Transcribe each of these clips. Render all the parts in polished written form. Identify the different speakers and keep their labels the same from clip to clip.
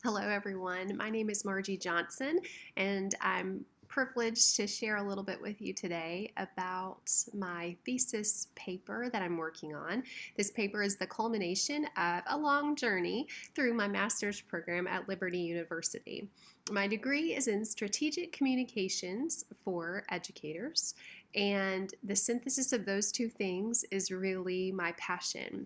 Speaker 1: Hello, everyone. My name is Margie Johnson, and I'm privileged to share a little bit with you today about my thesis paper that I'm working on. This paper is the culmination of a long journey through my master's program at Liberty University. My degree is in strategic communications for educators, and the synthesis of those two things is really my passion: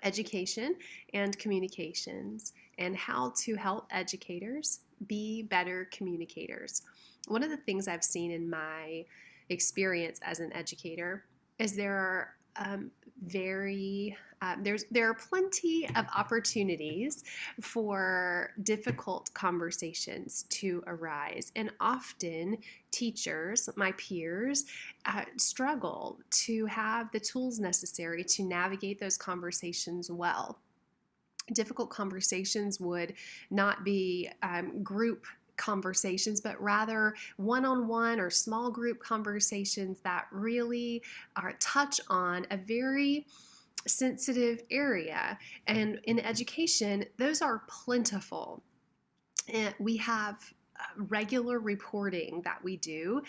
Speaker 1: education and communications, and how to help educators be better communicators. One of the things I've seen in my experience as an educator is there are there are plenty of opportunities for difficult conversations to arise, and often teachers, my peers, struggle to have the tools necessary to navigate those conversations well. Difficult conversations would not be group conversations, but rather one-on-one or small group conversations that really touch on a very sensitive area. And in education, those are plentiful. And we have regular reporting that we do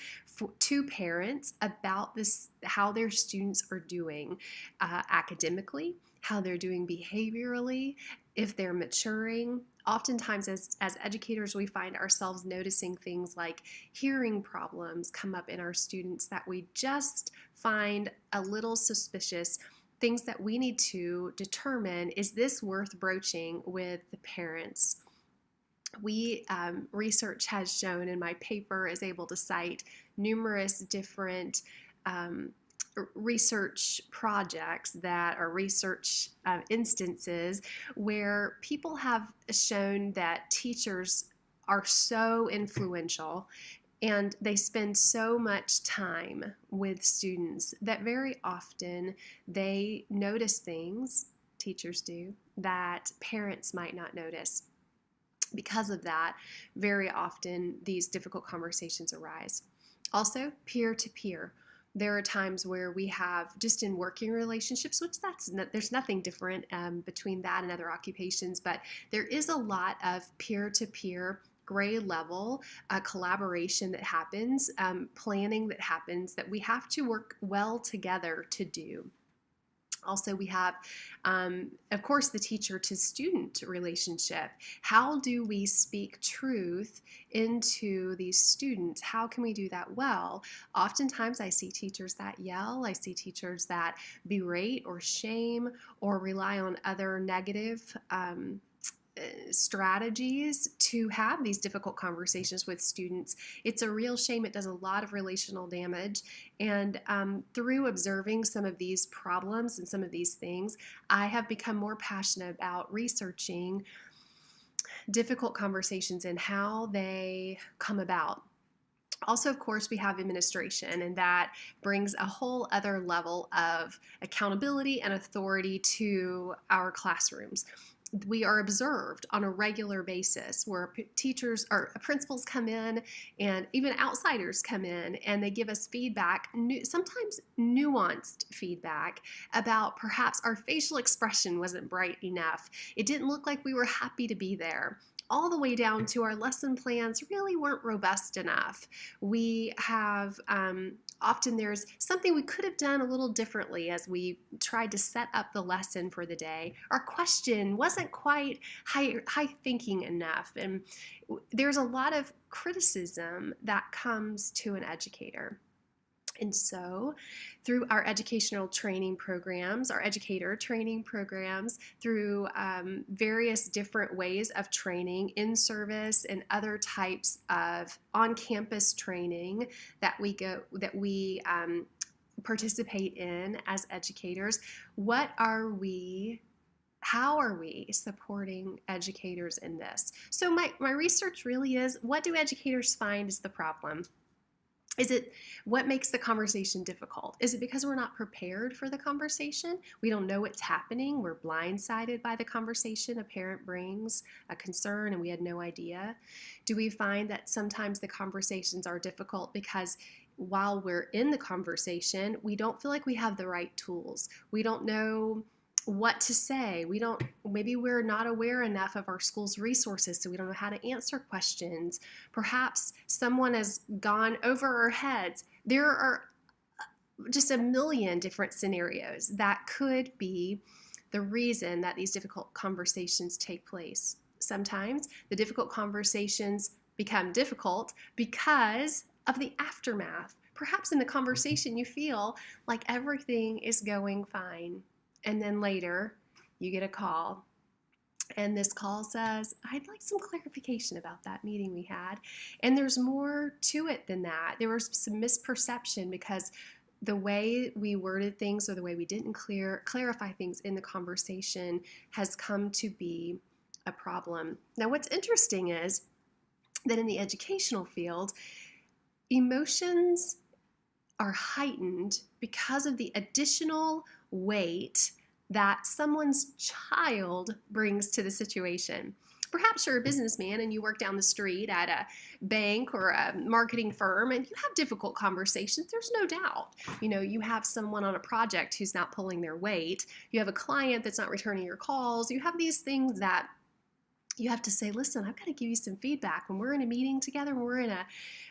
Speaker 1: to parents about this, how their students are doing academically, how they're doing behaviorally, if they're maturing. Oftentimes, as educators, we find ourselves noticing things like hearing problems come up in our students that we just find a little suspicious. Things that we need to determine, is this worth broaching with the parents? Research has shown, and my paper is able to cite numerous different research projects that are research instances where people have shown that teachers are so influential and they spend so much time with students that very often they notice things, teachers do, that parents might not notice. Because of that, very often these difficult conversations arise. Also, peer-to-peer. There are times where we have, just in working relationships, which there's nothing different between that and other occupations, but there is a lot of peer-to-peer grade level collaboration that happens, planning that happens, that we have to work well together to do. Also, we have, of course, the teacher-to-student relationship. How do we speak truth into these students? How can we do that well? Oftentimes, I see teachers that yell. I see teachers that berate or shame or rely on other negative strategies to have these difficult conversations with students. It's a real shame. It does a lot of relational damage. And through observing some of these problems and some of these things, I have become more passionate about researching difficult conversations and how they come about. Also, of course, we have administration, and that brings a whole other level of accountability and authority to our classrooms. We are observed on a regular basis where teachers or principals come in, and even outsiders come in, and they give us feedback, sometimes nuanced feedback, about perhaps our facial expression wasn't bright enough. It didn't look like we were happy to be there. All the way down to our lesson plans really weren't robust enough. We have often there's something we could have done a little differently as we tried to set up the lesson for the day. Our question wasn't quite high thinking enough, and there's a lot of criticism that comes to an educator. And so through our educational training programs, our educator training programs, through various different ways of training, in service and other types of on-campus training that we participate in as educators, how are we supporting educators in this? So my research really is, what do educators find is the problem? Is it what makes the conversation difficult? Is it because we're not prepared for the conversation? We don't know what's happening. We're blindsided by the conversation. A parent brings a concern and we had no idea. Do we find that sometimes the conversations are difficult because while we're in the conversation, we don't feel like we have the right tools? We don't know what to say. Maybe we're not aware enough of our school's resources, so we don't know how to answer questions. Perhaps someone has gone over our heads. There are just a million different scenarios that could be the reason that these difficult conversations take place. Sometimes the difficult conversations become difficult because of the aftermath. Perhaps in the conversation you feel like everything is going fine, and then later you get a call, and this call says, I'd like some clarification about that meeting we had. And there's more to it than that. There was some misperception because the way we worded things or the way we didn't clarify things in the conversation has come to be a problem. Now, what's interesting is that in the educational field, emotions are heightened because of the additional weight that someone's child brings to the situation. Perhaps you're a businessman and you work down the street at a bank or a marketing firm and you have difficult conversations. There's no doubt. You have someone on a project who's not pulling their weight. You have a client that's not returning your calls. You have these things that you have to say, listen, I've got to give you some feedback. When we're in a meeting together, when we're in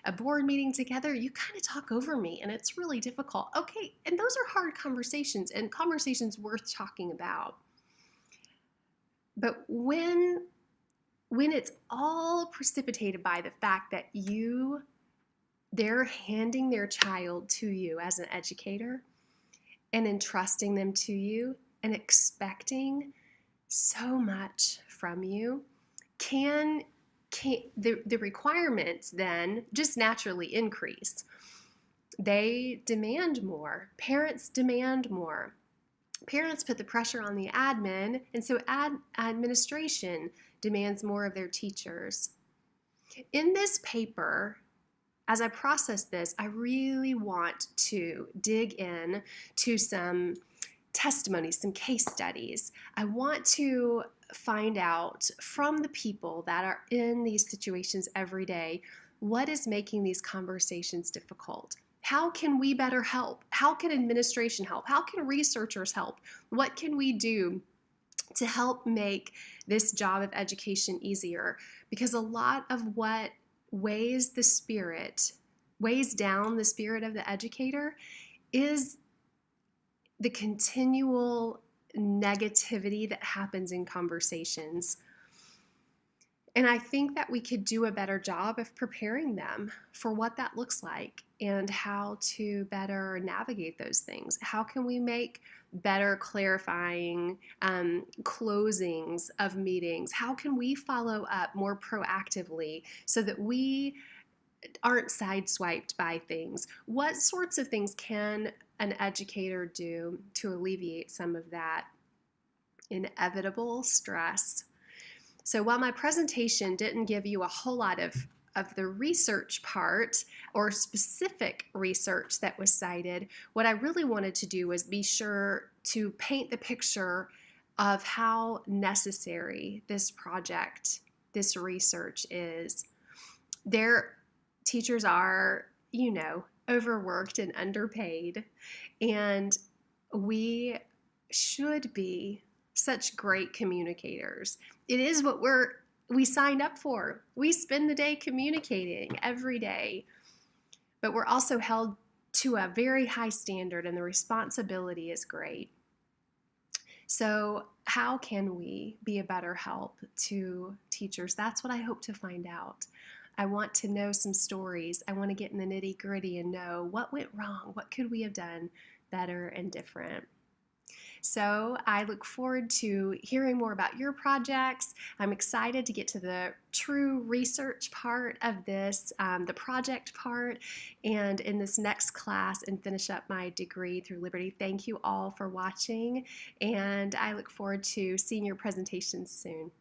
Speaker 1: a board meeting together, you kind of talk over me and it's really difficult. Okay, and those are hard conversations and conversations worth talking about. But when it's all precipitated by the fact that they're handing their child to you as an educator and entrusting them to you and expecting so much from you, the requirements then just naturally increase. They demand more. Parents demand more. Parents put the pressure on the admin, and so administration demands more of their teachers. In this paper, as I process this, I really want to dig in to some testimonies, some case studies. I want to find out from the people that are in these situations every day, what is making these conversations difficult? How can we better help? How can administration help? How can researchers help? What can we do to help make this job of education easier? Because a lot of what weighs down the spirit of the educator is the continual negativity that happens in conversations. And I think that we could do a better job of preparing them for what that looks like and how to better navigate those things. How can we make better clarifying closings of meetings? How can we follow up more proactively so that we aren't sideswiped by things? What sorts of things can an educator do to alleviate some of that inevitable stress? So while my presentation didn't give you a whole lot of the research part or specific research that was cited, what I really wanted to do was be sure to paint the picture of how necessary this project, this research is. Their teachers are, overworked and underpaid, and we should be such great communicators. It is what we signed up for. We spend the day communicating every day, but we're also held to a very high standard and the responsibility is great. So how can we be a better help to teachers? That's what I hope to find out. I want to know some stories. I want to get in the nitty-gritty and know what went wrong. What could we have done better and different? So I look forward to hearing more about your projects. I'm excited to get to the true research part of this, the project part, and in this next class and finish up my degree through Liberty. Thank you all for watching, and I look forward to seeing your presentations soon.